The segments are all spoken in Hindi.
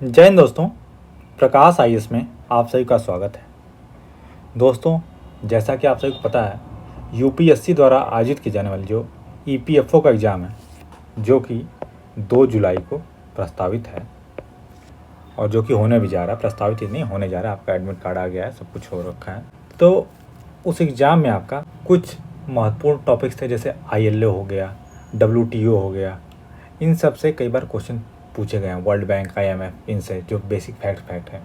जय हिंद दोस्तों। प्रकाश आईएएस में आप सभी का स्वागत है। दोस्तों, जैसा कि आप सभी को पता है, यूपीएससी द्वारा आयोजित की जाने वाली जो ईपीएफओ का एग्ज़ाम है, जो कि 2 जुलाई को प्रस्तावित है और जो कि होने भी जा रहा है। प्रस्तावित ही नहीं, होने जा रहा है। आपका एडमिट कार्ड आ गया है, सब कुछ हो रखा है। तो उस एग्ज़ाम में आपका कुछ महत्वपूर्ण टॉपिक्स थे, जैसे आईएलओ हो गया, डब्ल्यूटीओ हो गया। इन सब से कई बार क्वेश्चन पूछे गए हैं, वर्ल्ड बैंक, आईएमएफ, इनसे जो बेसिक फैक्ट है।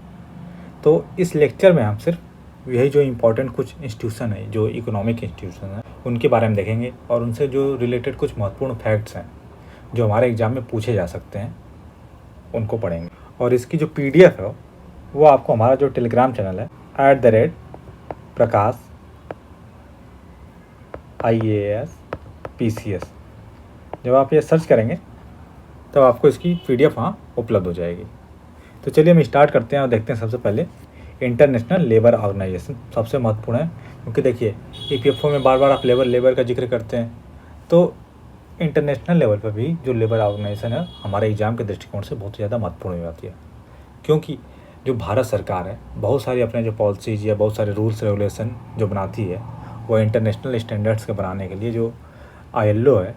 तो इस लेक्चर में हम सिर्फ यही जो इम्पोर्टेंट कुछ इंस्टीट्यूशन है, जो इकोनॉमिक इंस्टीट्यूशन है, उनके बारे में देखेंगे और उनसे जो रिलेटेड कुछ महत्वपूर्ण फैक्ट्स हैं जो हमारे एग्ज़ाम में पूछे जा सकते हैं, उनको पढ़ेंगे। और इसकी जो पीडीएफ है वो आपको हमारा जो टेलीग्राम चैनल है @प्रकाश IAS PCS, जब आप ये सर्च करेंगे तब आपको इसकी पीडीएफ वहाँ उपलब्ध हो जाएगी। तो चलिए हम स्टार्ट करते हैं और देखते हैं। सबसे पहले इंटरनेशनल लेबर ऑर्गेनाइजेशन सबसे महत्वपूर्ण है, क्योंकि देखिए ईपीएफओ में बार बार आप लेबर का जिक्र करते हैं, तो इंटरनेशनल लेवल पर भी जो लेबर ऑर्गेनाइजेशन है हमारे एग्ज़ाम के दृष्टिकोण से बहुत ज़्यादा महत्वपूर्ण हो जाती है। क्योंकि जो भारत सरकार है, बहुत सारी अपने जो पॉलिसीज़ या बहुत सारे रूल्स रेगुलेशन जो बनाती है, वो इंटरनेशनल स्टैंडर्ड्स के बनाने के लिए जो आईएलओ है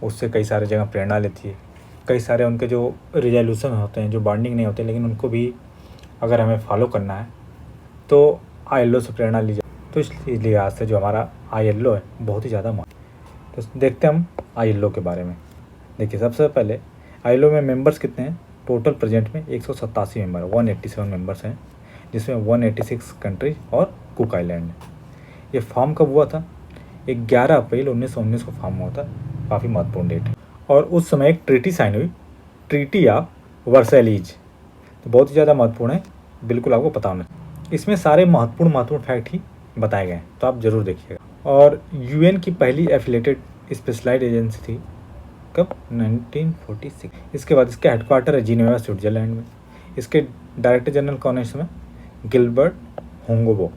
उससे कई सारे जगह प्रेरणा लेती है। कई सारे उनके जो रिजोल्यूशन होते हैं जो बाइंडिंग नहीं होते, लेकिन उनको भी अगर हमें फॉलो करना है तो आईएलओ से प्रेरणा ली जाए। तो इस लिहाज से जो हमारा आईएलओ है बहुत ही ज़्यादा तो देखते हैं हम आईएलओ के बारे में। देखिए, सबसे पहले आईएलओ में मेंबर्स कितने हैं? टोटल प्रेजेंट में 187 मेंबर, 187 मेंबर्स हैं, जिसमें 186 कंट्रीज और कुक आइलैंड है। ये फॉर्म कब हुआ था? 11 अप्रैल 1919 को फॉर्म हुआ था। काफ़ी महत्वपूर्ण डेट है। और उस समय एक ट्रीटी साइन हुई, ट्रीटी ऑफ वर्सैलीज। तो बहुत ही ज़्यादा महत्वपूर्ण है, बिल्कुल आपको पता होना। इसमें सारे महत्वपूर्ण फैक्ट ही बताए गए हैं, तो आप ज़रूर देखिएगा। और यूएन की पहली एफिलेटेड स्पेशलाइज्ड एजेंसी थी कब? 1946। इसके बाद इसका हेडक्वार्टर है जिनेवा, स्विट्जरलैंड में। इसके डायरेक्टर जनरल कौन है इस समय? गिलबर्ट होंगोबो।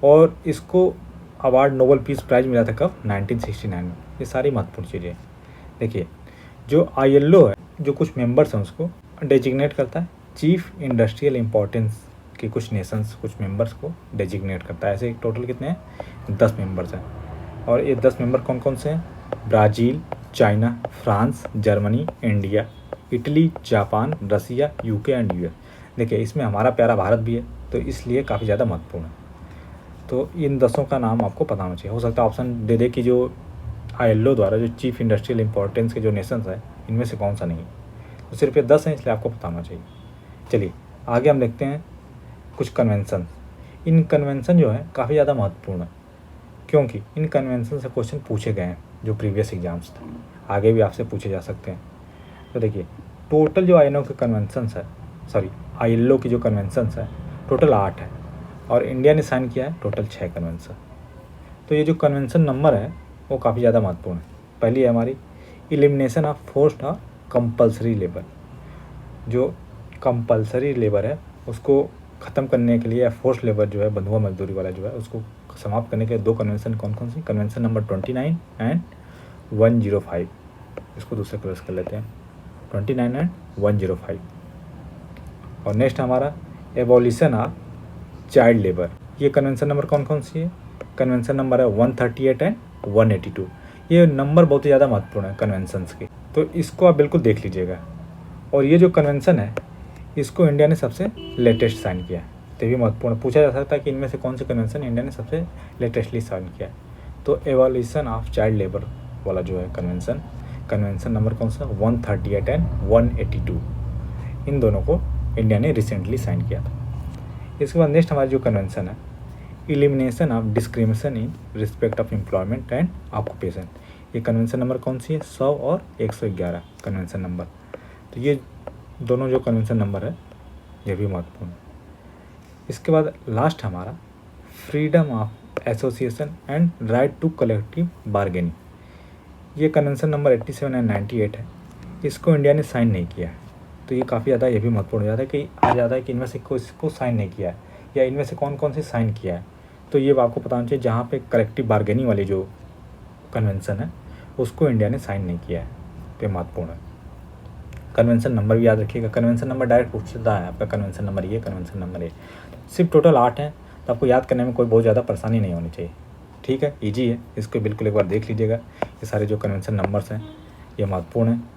और इसको अवार्ड नोबेल पीस प्राइज़ मिला था कब? 1969 में। ये सारी महत्वपूर्ण चीज़ें हैं। देखिए, जो आईएलओ है, जो कुछ मेंबर्स हैं उसको डेजिग्नेट करता है। चीफ इंडस्ट्रियल इम्पोर्टेंस के कुछ नेशंस, कुछ मेंबर्स को डेजिग्नेट करता है। ऐसे टोटल कितने हैं? 10 मेंबर्स हैं। और ये 10 मेंबर कौन कौन से हैं? Brazil, China, France, Germany, India, Italy, Japan, Russia, UK and US. देखिए, इसमें हमारा प्यारा भारत भी है, तो इसलिए काफ़ी ज़्यादा महत्वपूर्ण है। तो इन 10 का नाम आपको पता होना चाहिए। हो सकता है ऑप्शन दे दे कि जो आईएलओ द्वारा जो चीफ इंडस्ट्रियल इंपॉर्टेंस के जो नेशंस है, इनमें से कौन सा नहीं है। तो सिर्फ ये 10 हैं, इसलिए आपको पता होना चाहिए। चलिए आगे हम देखते हैं कुछ कन्वेंसन। इन कन्वेंसन जो है काफ़ी ज़्यादा महत्वपूर्ण है, क्योंकि इन कन्वेंसन से क्वेश्चन पूछे गए हैं जो प्रीवियस एग्जाम्स थे, आगे भी आपसे पूछे जा सकते हैं। तो देखिए, टोटल जो आईएनओ के कन्वेंसन्स है, आईएलओ की जो कन्वेंसन्स है टोटल 8 है, और इंडिया ने साइन किया है टोटल 6 कन्वेंसन। तो ये जो कन्वेंसन नंबर है वो काफ़ी ज़्यादा महत्वपूर्ण है। पहली है हमारी एलिमिनेशन ऑफ फोर्स्ड और कंपलसरी लेबर। जो कंपलसरी लेबर है उसको ख़त्म करने के लिए, या फोर्स्ड लेबर जो है, बंधुआ मजदूरी वाला जो है, उसको समाप्त करने के 2 कन्वेंसन कौन कौन सी? Convention number 29 and 105। इसको दूसरे कलर्स कर लेते हैं, 29 एंड 105। और नेक्स्ट हमारा एबॉलिशन ऑफ चाइल्ड लेबर। ये कन्वेंसन नंबर कौन कौन सी है? कन्वेंसन नंबर है 138 एंड 182। ये नंबर बहुत ही ज़्यादा महत्वपूर्ण है कन्वेंसन्स के, तो इसको आप बिल्कुल देख लीजिएगा। और ये जो कन्वेंसन है इसको इंडिया ने सबसे लेटेस्ट साइन किया है, तो भी महत्वपूर्ण। पूछा जा सकता है कि इनमें से कौन से कन्वेंसन इंडिया ने सबसे लेटेस्टली साइन किया है। तो एवोल्यूशन ऑफ चाइल्ड लेबर वाला जो है कन्वेंसन नंबर कौन सा? 138 एंड 182। इन दोनों को इंडिया ने रिसेंटली साइन किया था। इसके बाद नेक्स्ट हमारी जो कन्वेंसन है, elimination of discrimination in respect of employment and occupation. ये कन्वेंसन नंबर कौन सी है? 100 और 111 कन्वेंसन नंबर। तो ये दोनों जो कन्वेंसन नंबर है ये भी महत्वपूर्ण है। इसके बाद लास्ट हमारा freedom of association and right to collective bargaining. ये कन्वेंसन नंबर 87 एंड 98 है। इसको इंडिया ने साइन नहीं किया है, तो ये काफ़ी ज़्यादा ये भी महत्वपूर्ण हो जाता है कि आ जाता है कि इनमें से किसको साइन नहीं किया है, या इनमें से कौन कौन से साइन किया है। तो ये आपको पता होना चाहिए। जहाँ पे कलेक्टिव बार्गेनिंग वाली जो कन्वेंसन है उसको इंडिया ने साइन नहीं किया है, तो महत्वपूर्ण है। कन्वेंशन नंबर भी याद रखिएगा। कन्वेंशन नंबर डायरेक्ट पूछता है आपका, कन्वेंशन नंबर ये, कन्वेंशन नंबर ये। सिर्फ टोटल 8 हैं, तो आपको याद करने में कोई बहुत ज़्यादा परेशानी नहीं होनी चाहिए। ठीक है, ईजी है, इसको बिल्कुल एक बार देख लीजिएगा। ये सारे जो कन्वेंशन नंबर्स हैं ये महत्वपूर्ण हैं,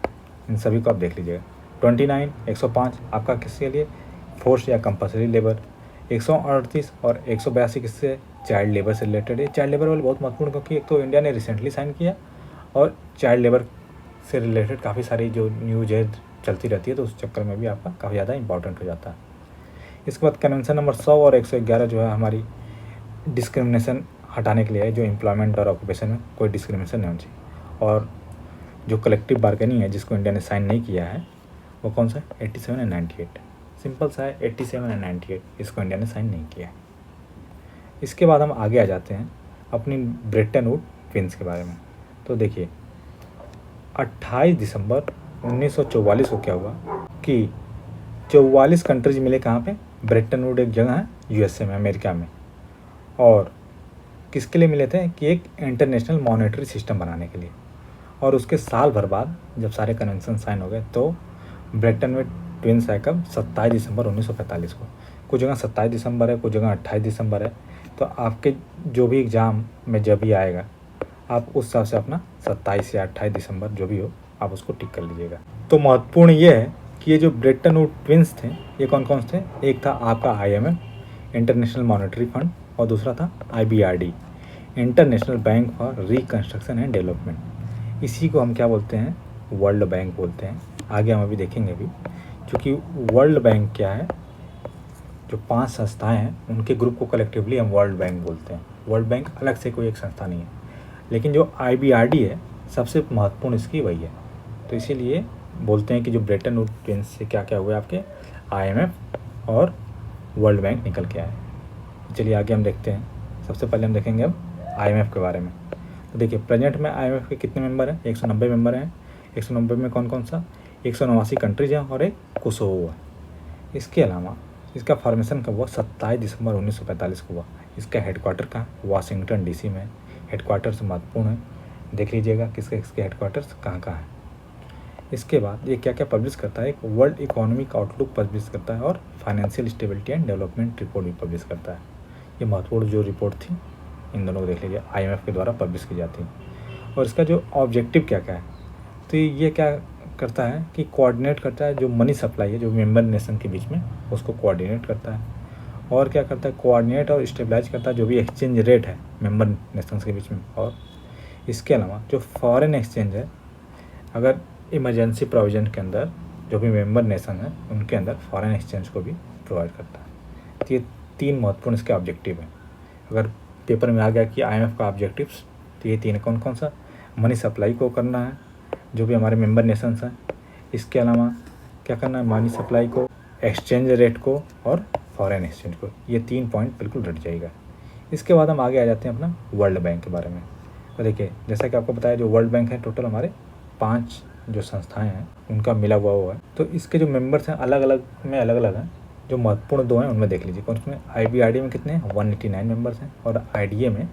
इन सभी को आप देख लीजिएगा। 29 105 आपका किसके लिए, फोर्स या कंपल्सरी लेबर। 138 और 182 किससे, चाइल्ड लेबर से रिलेटेड है। चाइल्ड लेबर वाले बहुत महत्वपूर्ण, क्योंकि एक तो इंडिया ने रिसेंटली साइन किया और चाइल्ड लेबर से रिलेटेड काफ़ी सारी जो न्यूज है चलती रहती है, तो उस चक्कर में भी आपका काफ़ी ज़्यादा इंपॉर्टेंट हो जाता है। इसके बाद कन्वेंशन नंबर 100 और 111 जो है हमारी डिस्क्रिमिनेशन हटाने के लिए है, जो एम्प्लॉयमेंट और ऑक्यूपेशन में कोई डिस्क्रिमिनेशन नहीं होनी चाहिए। और जो कलेक्टिव बार्गेनिंग है जिसको इंडिया ने साइन नहीं किया है वो कौन सा, 87 और 98। सिंपल सा है, 87 और 98, इसको इंडिया ने साइन नहीं किया है। इसके बाद हम आगे आ जाते हैं अपनी ब्रेटन वुड ट्विंस के बारे में। तो देखिए 28 दिसंबर 1944 को क्या हुआ कि 44 कंट्रीज मिले कहाँ पे, ब्रेटन वुड एक जगह है यूएसए में, अमेरिका में। और किसके लिए मिले थे कि एक इंटरनेशनल मॉनेटरी सिस्टम बनाने के लिए। और उसके साल भर बाद जब सारे कन्वेंशन साइन हो गए तो ब्रेटन वुड ट्विंस है कब, 27 दिसंबर 1945 को। कुछ जगह 27 दिसंबर है, कुछ जगह 28 दिसंबर है। तो आपके जो भी एग्ज़ाम में जब भी आएगा आप उस हिसाब से अपना 27 या 28 दिसंबर जो भी हो आप उसको टिक कर लीजिएगा। तो महत्वपूर्ण ये है कि ये जो ब्रेटन वुड ट्विंस थे ये कौन कौन से थे, एक था आपका IMF इंटरनेशनल मॉनेटरी फंड, और दूसरा था IBRD international bank for reconstruction and development. इसी को हम क्या बोलते हैं, वर्ल्ड बैंक बोलते हैं। आगे हम अभी देखेंगे अभी, क्योंकि वर्ल्ड बैंक क्या है, जो 5 संस्थाएं हैं उनके ग्रुप को कलेक्टिवली हम वर्ल्ड बैंक बोलते हैं। वर्ल्ड बैंक अलग से कोई एक संस्था नहीं है, लेकिन जो IBRD है सबसे महत्वपूर्ण इसकी वही है। तो इसीलिए बोलते हैं कि जो ब्रेटन वुड ट्विंस से क्या क्या हुए, आपके IMF और वर्ल्ड बैंक निकल के आए। चलिए आगे हम देखते हैं। सबसे पहले हम देखेंगे अब IMF के बारे में। तो देखिए प्रेजेंट में IMF के कितने मेंबर हैं, 190 मेंबर हैं। 190 में कौन कौन सा, 189 कंट्रीज हैं और एक कोसोवो है। इसके अलावा इसका फॉर्मेशन कब हुआ, 27 दिसंबर 1945 को हुआ। इसका हेडक्वार्टर कहाँ, वाशिंगटन DC में। हेडक्वार्टर्स महत्वपूर्ण है, देख लीजिएगा किसके किसके हेडक्वार्टर्स कहाँ कहाँ हैं। इसके बाद ये क्या क्या पब्लिश करता है, एक वर्ल्ड इकोनॉमिक आउटलुक पब्लिश करता है और financial stability and development report भी पब्लिश करता है। ये महत्वपूर्ण जो रिपोर्ट थी इन दोनों को देख लीजिए, IMF के द्वारा पब्लिश की जाती है। और इसका जो ऑब्जेक्टिव क्या क्या है, तो ये क्या करता है कि कोऑर्डिनेट करता है जो मनी सप्लाई है जो मेंबर नेशन के बीच में, उसको कोऑर्डिनेट करता है। और क्या करता है, कोऑर्डिनेट और स्टेबलाइज करता है जो भी एक्सचेंज रेट है मेंबर नेशंस के बीच में। और इसके अलावा जो फॉरेन एक्सचेंज है, अगर इमरजेंसी प्रोविजन के अंदर जो भी मेंबर नेशन है उनके अंदर फॉरेन एक्सचेंज को भी प्रोवाइड करता है। तो ये 3 महत्वपूर्ण इसके ऑब्जेक्टिव हैं। अगर पेपर में आ गया कि IMF का ऑब्जेक्टिव्स, तो ये 3 कौन कौन सा, मनी सप्लाई को करना है जो भी हमारे मेंबर नेशंस हैं। इसके अलावा क्या करना है, मनी सप्लाई को, एक्सचेंज रेट को और फॉरेन एक्सचेंज को। ये 3 पॉइंट बिल्कुल रट जाएगा। इसके बाद हम आगे आ जाते हैं अपना वर्ल्ड बैंक के बारे में। तो देखिए जैसा कि आपको बताया जो वर्ल्ड बैंक है टोटल हमारे 5 जो संस्थाएं हैं उनका मिला हुआ है। तो इसके जो मेंबर्स हैं अलग अलग में अलग अलग हैं। जो महत्वपूर्ण 2 हैं उनमें देख लीजिए कौन उसमें, IBRD में कितने हैं, 189 मेंबर्स हैं और IDA में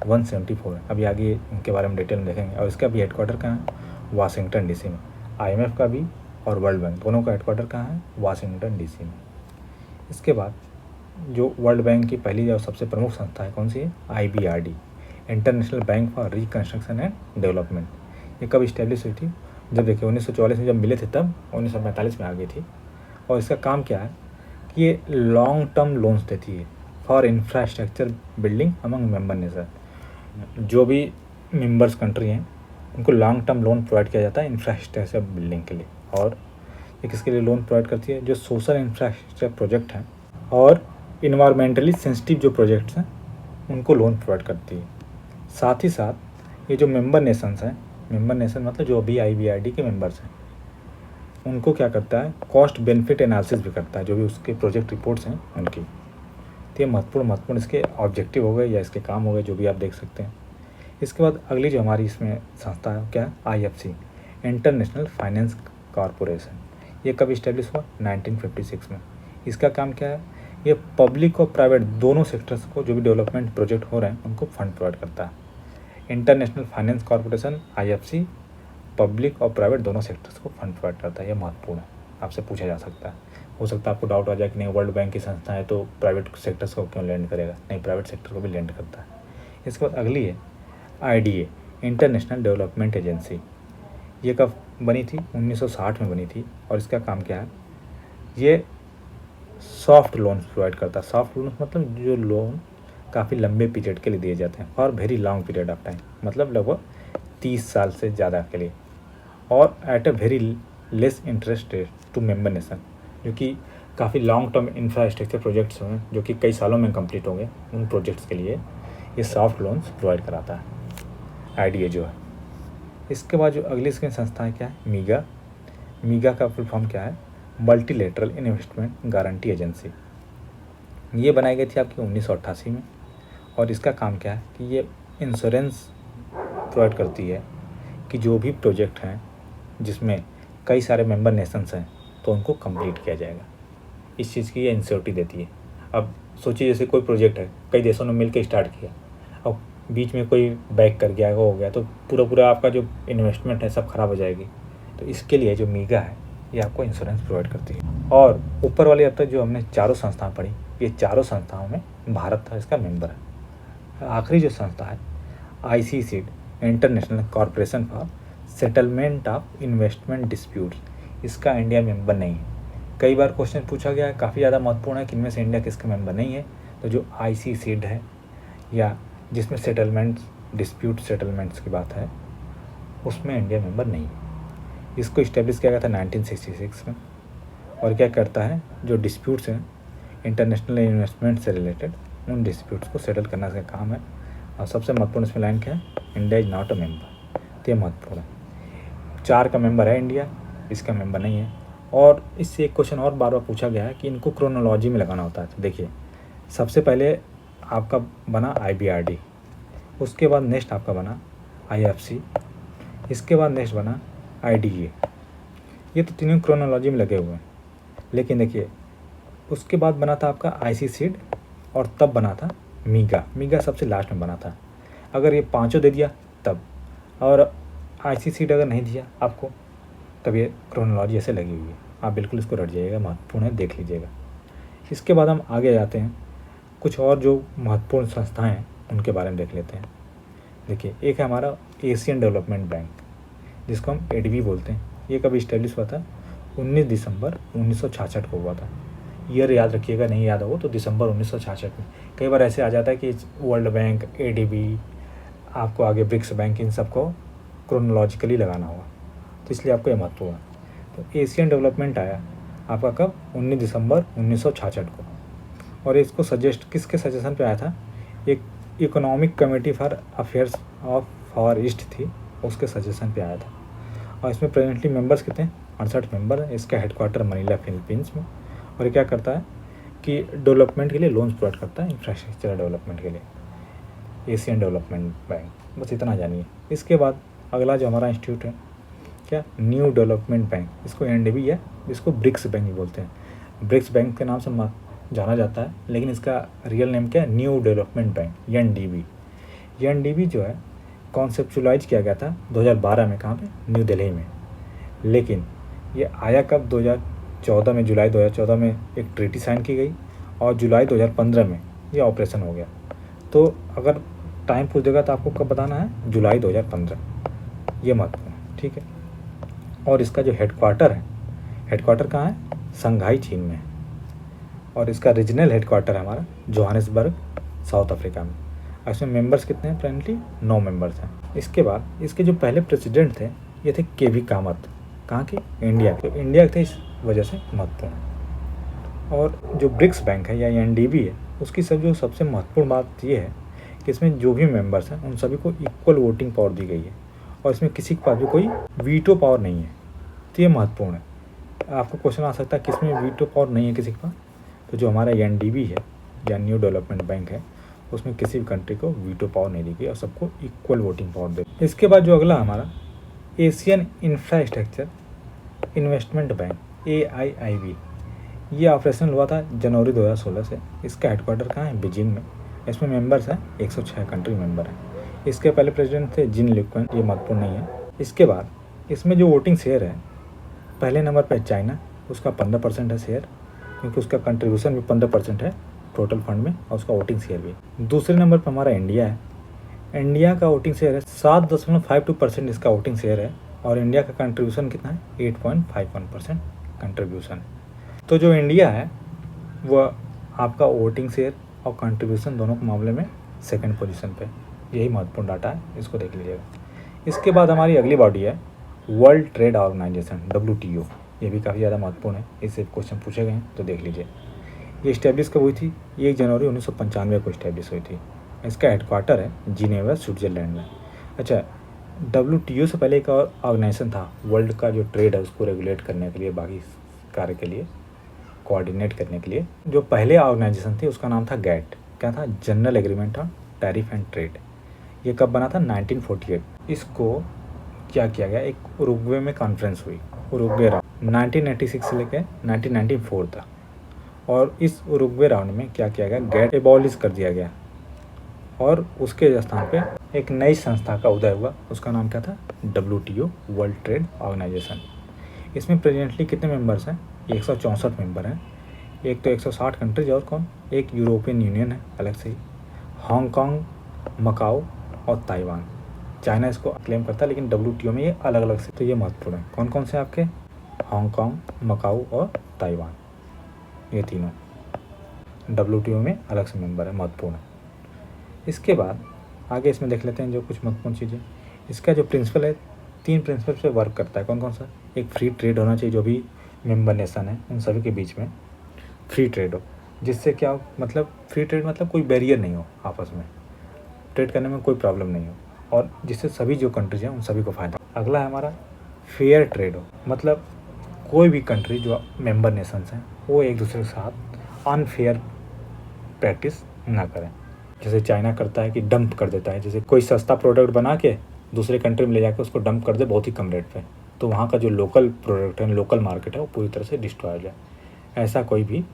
174 है। अभी आगे इनके बारे में डिटेल में देखेंगे। और इसका भी हेडक्वार्टर कहाँ है, वाशिंगटन DC में। IMF का भी और वर्ल्ड बैंक दोनों का हेडक्वार्टर कहाँ है, वाशिंगटन DC में। इसके बाद जो वर्ल्ड बैंक की पहली जो सबसे प्रमुख संस्था है कौन सी है, IBRD international bank for reconstruction and development. ये कब इस्टेब्लिश हुई थी, जब देखिए 1944 में जब मिले थे तब 1945 में आ गई थी। और इसका काम क्या है कि ये लॉन्ग टर्म लोन्स देती है for infrastructure building among member nation. जो भी मेंबर्स कंट्री हैं उनको लॉन्ग टर्म लोन प्रोवाइड किया जाता है इंफ्रास्ट्रक्चर बिल्डिंग के लिए। और ये किसके लिए लोन प्रोवाइड करती है, जो सोशल इंफ्रास्ट्रक्चर प्रोजेक्ट हैं और इन्वायरमेंटली सेंसिटिव जो प्रोजेक्ट्स हैं उनको लोन प्रोवाइड करती है। साथ ही साथ ये जो मेंबर नेशंस हैं, मेंबर नेशन मतलब जो अभी IBRD के मेंबर्स हैं, उनको क्या करता है, कॉस्ट बेनिफिट एनालिसिस भी करता है जो भी उसके प्रोजेक्ट रिपोर्ट्स हैं उनकी। तो ये महत्वपूर्ण इसके ऑब्जेक्टिव हो गए या इसके काम हो गए जो भी आप देख सकते हैं। इसके बाद अगली जो हमारी इसमें संस्था है क्या है, IFC इंटरनेशनल फाइनेंस कॉरपोरेशन। ये कब इस्टेब्लिश हुआ, 1956 में। इसका काम क्या है, ये पब्लिक और प्राइवेट दोनों सेक्टर्स को जो भी डेवलपमेंट प्रोजेक्ट हो रहे हैं उनको फंड प्रोवाइड करता है। International finance corporation IFC public और प्राइवेट दोनों सेक्टर्स को फंड प्रोवाइड करता है। ये महत्वपूर्ण है, आपसे पूछा जा सकता है। हो सकता है आपको डाउट आ जाए कि नहीं वर्ल्ड बैंक की संस्था है तो प्राइवेट सेक्टर्स को क्यों लेंड करेगा। नहीं, प्राइवेट सेक्टर को भी लेंड करता है। इसके बाद अगली है IDA, इंटरनेशनल डेवलपमेंट एजेंसी। ये कब बनी थी? 1960 में बनी थी। और इसका काम क्या है? ये सॉफ्ट लोन्स प्रोवाइड करता है। सॉफ्ट लोन्स मतलब जो लोन काफ़ी लंबे पीरियड के लिए दिए जाते हैं, for very long period of time, मतलब लगभग 30 साल से ज़्यादा के लिए, और at a very less interest rate to member nation, जो कि काफ़ी लॉन्ग टर्म इंफ्रास्ट्रक्चर प्रोजेक्ट्स हैं जो कि कई सालों में कंप्लीट होंगे। उन प्रोजेक्ट्स के लिए ये सॉफ्ट लोन्स प्रोवाइड कराता है IDA जो है। इसके बाद जो अगली इसकी संस्थाएँ क्या है? मीगा का फुल फॉर्म क्या है? Multilateral investment guarantee agency. ये बनाई गई थी आपकी 1988 में। और इसका काम क्या है कि ये इंश्योरेंस प्रोवाइड करती है कि जो भी प्रोजेक्ट हैं जिसमें कई सारे मेंबर नेशंस हैं तो उनको कंप्लीट किया जाएगा। इस चीज़ की ये इंश्योरिटी देती है। अब सोचिए जैसे कोई प्रोजेक्ट है, कई देशों ने मिलकर स्टार्ट किया, अब बीच में कोई बैक कर गया, हो गया, तो पूरा आपका जो इन्वेस्टमेंट है सब खराब हो जाएगी। तो इसके लिए जो मीगा है ये आपको इंश्योरेंस प्रोवाइड करती है। और ऊपर वाली अब तक जो हमने चारों संस्थाएं पढ़ी, ये चारों संस्थाओं में भारत था इसका मेंबर है। आखिरी जो संस्था है ICSID, international corporation for settlement of investment disputes, इसका इंडिया मेंबर नहीं है। कई बार क्वेश्चन पूछा गया है, काफ़ी ज़्यादा महत्वपूर्ण है कि इनमें से इंडिया किसका मेंबर नहीं है। तो जो ICSID है या जिसमें सेटलमेंट्स डिस्प्यूट सेटलमेंट्स की बात है, उसमें इंडिया मेंबर नहीं है। इसको इस्टेब्लिश किया गया था 1966 में। और क्या करता है, जो डिस्प्यूट्स हैं इंटरनेशनल इन्वेस्टमेंट से रिलेटेड, उन डिस्प्यूट्स को सेटल करने का काम है। और सबसे महत्वपूर्ण इसमें लाइन क्या है? India is not a member. तो ये महत्वपूर्ण है। 4 का मेंबर है इंडिया, इसका मेंबर नहीं है। और इससे एक क्वेश्चन और बार बार पूछा गया है कि इनको क्रोनोलॉजी में लगाना होता है। तो देखिए, सबसे पहले आपका बना IBRD, उसके बाद नेक्स्ट आपका बना IFC, इसके बाद नेक्स्ट बना IDA। ये तो तीनों क्रोनोलॉजी में लगे हुए हैं। लेकिन देखिए, उसके बाद बना था आपका ICSID और तब बना था मीगा सबसे लास्ट में बना था। अगर ये पांचों दे दिया तब, और ICSID अगर नहीं दिया आपको, तब ये क्रोनोलॉजी ऐसे लगी हुई है। आप बिल्कुल इसको रट जाइएगा, महत्वपूर्ण है, देख लीजिएगा। इसके बाद हम आगे जाते हैं, कुछ और जो महत्वपूर्ण संस्थाएं हैं उनके बारे में देख लेते हैं। देखिए, एक है हमारा एशियन डेवलपमेंट बैंक, जिसको हम ADB बोलते हैं। ये कभी इस्टेब्लिश हुआ था? 19 दिसंबर 1966 को हुआ था। ईयर याद रखिएगा, नहीं याद हो तो दिसंबर 1966 में। कई बार ऐसे आ जाता है कि वर्ल्ड बैंक, ADB, आपको आगे ब्रिक्स बैंक, इन सबको क्रोनोलॉजिकली लगाना होगा, तो इसलिए आपको ये महत्व हुआ। तो एशियन डेवलपमेंट आया आपका कब? 19 दिसंबर 1966 को। और इसको सजेस्ट किसके सजेशन पे आया था? एक economic committee for affairs of for east थी, उसके सजेशन पे आया था। और इसमें प्रेजेंटली मेंबर्स कितने हैं? 68 मेंबर हैं। इसका हेडक्वार्टर मनीला, फिलीपींस में। और ये क्या करता है कि डेवलपमेंट के लिए लोन्स प्रोवाइड करता है, इंफ्रास्ट्रक्चर डेवलपमेंट के लिए। एशियन डेवलपमेंट बैंक, बस इतना जानिए। इसके बाद अगला जो हमारा इंस्टीट्यूट है क्या? न्यू डेवलपमेंट बैंक, इसको NDB है, इसको ब्रिक्स बैंक भी बोलते हैं। ब्रिक्स बैंक के नाम से जाना जाता है, लेकिन इसका रियल नेम क्या है? New development bank, NDB। NDB जो है कॉन्सेप्चुलाइज किया गया था 2012 में, कहाँ पे? न्यू दिल्ली में। लेकिन ये आया कब? 2014 में, जुलाई 2014 में एक ट्रीटी साइन की गई, और जुलाई 2015 में ये ऑपरेशन हो गया। तो अगर टाइम पूछ देगा तो आपको कब बताना है? जुलाई 2015। ये महत्वपूर्ण है, ठीक है। और इसका जो हेडक्वार्टर है, हेडक्वार्टर कहाँ है? शंघाई, चीन में है। और इसका रीजनल हेडक्वार्टर है हमारा जोहानिसबर्ग, साउथ अफ्रीका में। इसमें मेंबर्स कितने हैं? फ्रेंडली 9 मेंबर्स हैं। इसके बाद इसके जो पहले प्रेसिडेंट थे ये थे KV कामत। कहाँ के? इंडिया के। तो इंडिया के थे, इस वजह से महत्वपूर्ण। और जो ब्रिक्स बैंक है या NDB है, उसकी जो सबसे महत्वपूर्ण बात ये है कि इसमें जो भी मेंबर्स हैं उन सभी को इक्वल वोटिंग पावर दी गई है, और इसमें किसी के पास भी कोई वीटो पावर नहीं है। तो ये महत्वपूर्ण है। आपको क्वेश्चन आ सकता है किसमें वीटो पावर नहीं है किसी के पास? तो जो हमारा NDB है या न्यू डेवलपमेंट बैंक है, उसमें किसी भी कंट्री को वीटो पावर नहीं दी गई और सबको इक्वल वोटिंग पावर दे। इसके बाद जो अगला हमारा Asian infrastructure investment bank, AIIB, ये ऑपरेशनल हुआ था जनवरी 2016 से। इसका हेडक्वार्टर कहाँ है? बीजिंग में। इसमें मेंबर्स हैं 106 कंट्री मेंबर हैं। इसके पहले प्रेसिडेंट थे जिन ल्यूक्वेन, ये महत्वपूर्ण नहीं है। इसके बाद इसमें जो वोटिंग शेयर है, पहले नंबर पे चाइना, उसका 15% है शेयर, क्योंकि उसका कंट्रीब्यूशन भी 15% है टोटल फंड में और उसका वोटिंग शेयर भी। दूसरे नंबर पर हमारा इंडिया है। इंडिया का वोटिंग शेयर है 7.52% इसका वोटिंग शेयर है और इंडिया का कंट्रीब्यूशन कितना है 8.51% कंट्रीब्यूशन। तो जो इंडिया है वह आपका वोटिंग शेयर और कंट्रीब्यूशन दोनों के मामले में सेकंड पोजीशन पे। यही महत्वपूर्ण डाटा है, इसको देख लीजिएगा। इसके बाद हमारी अगली बॉडी है वर्ल्ड ट्रेड ऑर्गेनाइजेशन WTO। ये भी काफ़ी ज़्यादा महत्वपूर्ण है, इससे क्वेश्चन पूछे गए हैं तो देख लीजिए। ये इस्टेब्लिश कब हुई थी? 1 जनवरी 1995 को इस्टेब्लिश हुई थी। इसका हेडक्वार्टर है जिनेवा स्विट्ज़रलैंड में। अच्छा, WTO से पहले एक और ऑर्गेनाइजेशन था वर्ल्ड का जो ट्रेड है उसको रेगुलेट करने के लिए, बाकी कार्य के लिए कोऑर्डिनेट करने के लिए। जो पहले ऑर्गेनाइजेशन थी उसका नाम था GATT। क्या था? General agreement on tariff and trade. ये कब बना था? 1948। इसको क्या किया गया, एक उरुग्वे में कॉन्फ्रेंस हुई, उरुग्वे राउंड 1986 से लेकर 1994 तक। और इस उरुग्वे राउंड में क्या किया गया, GATT एबॉलिश कर दिया गया और उसके स्थान पे एक नई संस्था का उदय हुआ। उसका नाम क्या था? WTO, world trade organisation. इसमें प्रेजेंटली कितने मेंबर्स हैं? 164 मेंबर हैं। एक तो 160 कंट्रीज और कौन? एक यूरोपियन यूनियन है अलग से ही, हांगकांग, मकाओ और ताइवान। चाइना इसको क्लेम करता है लेकिन WTO में ये अलग अलग से। तो ये महत्वपूर्ण है। कौन कौन से आपके? हांगकांग, मकाओ और ताइवान, ये तीनों WTO में अलग से मेंबर है, महत्वपूर्ण है। इसके बाद आगे इसमें देख लेते हैं जो कुछ महत्वपूर्ण चीज़ें। इसका जो प्रिंसिपल है, 3 प्रिंसिपल पे वर्क करता है। कौन कौन सा? एक फ्री ट्रेड होना चाहिए, जो भी मेंबर नेशन है उन सभी के बीच में फ्री ट्रेड हो, जिससे क्या हो, मतलब फ्री ट्रेड मतलब कोई बैरियर नहीं हो, आपस में ट्रेड करने में कोई प्रॉब्लम नहीं हो, और जिससे सभी जो कंट्रीज हैं उन सभी को फ़ायदा। अगला है हमारा फेयर ट्रेड हो, मतलब कोई भी कंट्री जो मेंबर नेशंस हैं वो एक दूसरे के साथ अनफेयर प्रैक्टिस ना करें। जैसे चाइना करता है कि डंप कर देता है, जैसे कोई सस्ता प्रोडक्ट बना के दूसरे कंट्री में ले जाकर उसको डंप कर दे बहुत ही कम रेट पे, तो वहाँ का जो लोकल प्रोडक्ट है, लोकल मार्केट है, वो पूरी तरह से डिस्ट्रॉय हो जाए। ऐसा कोई भी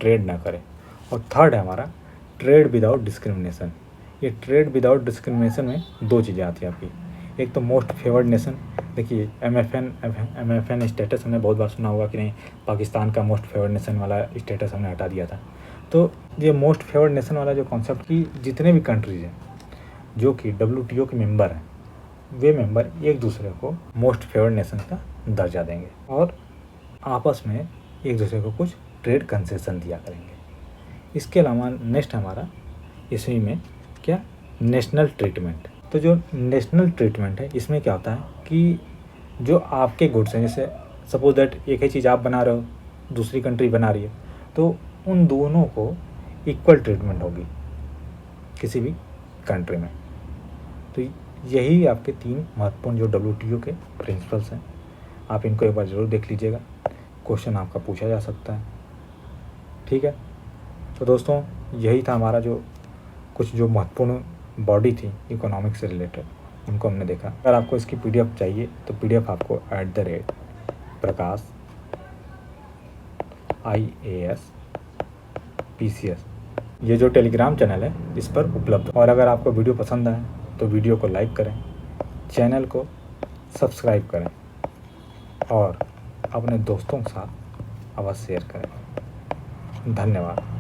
ट्रेड ना करे। और थर्ड है हमारा ट्रेड विदाउट डिस्क्रिमिनेशन। ये ट्रेड विदाउट डिस्क्रिमिनेशन में 2 चीज़ें आती हैं आपकी। एक तो मोस्ट फेवर्ड नेशन। देखिए MFN स्टेटस हमने बहुत बार सुना होगा कि नहीं, पाकिस्तान का मोस्ट फेवर्ड नेशन वाला स्टेटस हमने हटा दिया था। तो ये मोस्ट फेवर्ड नेशन वाला जो कॉन्सेप्ट की जितने भी कंट्रीज हैं जो कि WTO के मेंबर हैं, वे मेंबर एक दूसरे को मोस्ट फेवर्ड नेशन का दर्जा देंगे और आपस में एक दूसरे को कुछ ट्रेड कंसेशन दिया करेंगे। इसके अलावा नेक्स्ट हमारा इसमें में क्या, नेशनल ट्रीटमेंट। तो जो नेशनल ट्रीटमेंट है इसमें क्या होता है कि जो आपके गुड्स हैं, जैसे सपोज दैट एक ही चीज़ आप बना रहे हो, दूसरी कंट्री बना रही है, तो उन दोनों को इक्वल ट्रीटमेंट होगी किसी भी कंट्री में। तो यही आपके 3 महत्वपूर्ण जो WTO के प्रिंसिपल्स हैं, आप इनको एक बार ज़रूर देख लीजिएगा, क्वेश्चन आपका पूछा जा सकता है। ठीक है, तो दोस्तों यही था हमारा जो कुछ जो महत्वपूर्ण बॉडी थी इकोनॉमिक्स से रिलेटेड, उनको हमने देखा। अगर आपको इसकी PDF चाहिए तो PDF आपको @प्रकाश IAS PCS ये जो टेलीग्राम चैनल है इस पर उपलब्ध। और अगर आपको वीडियो पसंद आए तो वीडियो को लाइक करें, चैनल को सब्सक्राइब करें और अपने दोस्तों के साथ अवश्य शेयर करें। धन्यवाद।